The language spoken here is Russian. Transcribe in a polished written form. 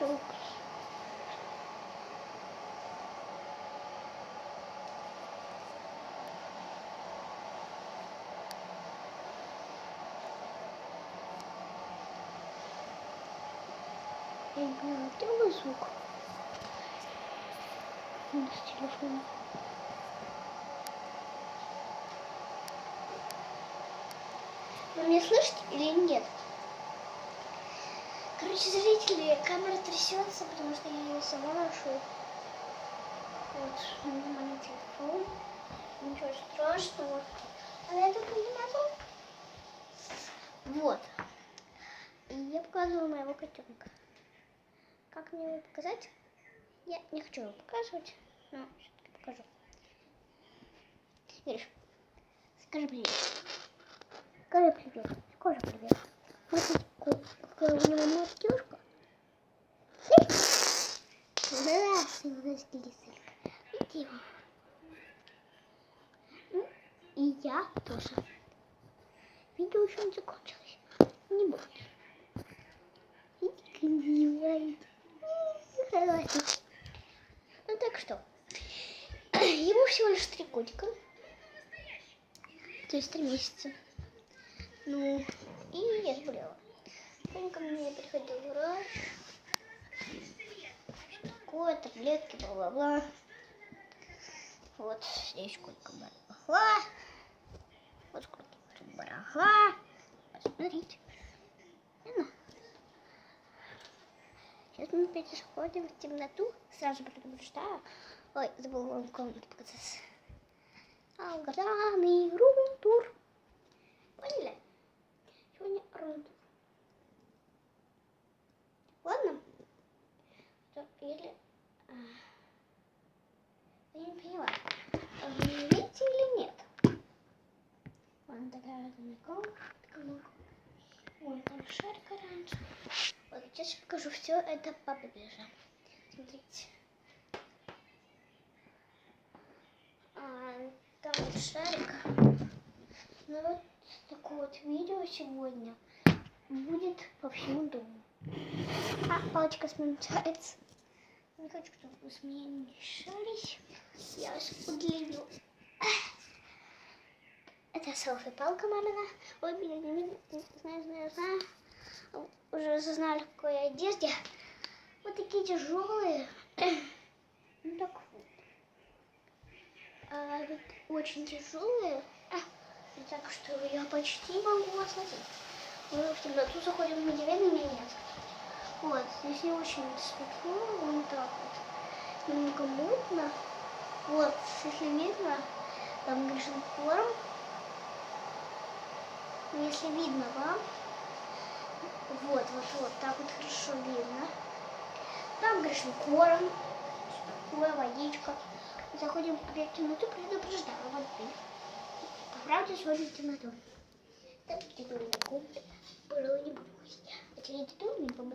котенок. Я не поняла, где был звук? С телефона. Вы меня слышите или нет? Короче, зрители, камера трясется, потому что я ее сама ношу. Вот, мой телефон. Ничего страшного. А я тут не могу. Вот. И я показываю моего котенка. Как мне его показать? Я не хочу его показывать, но все-таки покажу. Видишь? Скажи привет. Скажи привет. Скажи привет. Вот какая у него мордюшка. Здравствуй, у нас лисичка. Иди его. И я тоже. Видео еще не закончилось. Не будет. Ну так что, ему всего лишь 3 годика, то есть 3 месяца. Ну, и я заболела. Сегодня ко мне приходил врач, что такое, таблетки, бла-бла-бла. Вот здесь сколько барахла, вот сколько тут барахла. Посмотрите. Сейчас мы опять заходим в темноту, сразу предупреждаю. Ой, забыл вам комнату показать. Алгоритмный рум-тур. Поняли? Сегодня рум-тур. Ладно? Или... Я не поняла. Вы видите или нет? Вон такая комната. Вон там шарик оранжевый. Вот сейчас я покажу все это поближе. Смотрите. Там вот шарик. Ну вот такое вот видео сегодня будет по всему дому. Палочка смягчается. Не хочу, чтобы вы с меня не шарились. Я вас удлиню. Это селфи-палка мамина. Ой, меня не видно. Знаю. Уже зазнали, в какой одежде. Вот такие тяжелые. Ну так вот. Вот очень тяжелые. Так что я почти могу вас носить. Мы в темноту заходим, не видно меня нет. Вот, здесь не очень светло, вот так вот. Немного мутно. Вот, если видно, там грешен корм. Но если видно вам, вот, так вот хорошо видно. Там грешен корм, такое, водичка. Заходим опять в темноту, предупреждаю, вот ты. По правде сегодня в темноту. Так, теперь не купим, пожалуй, не буду. А теперь не попадаю.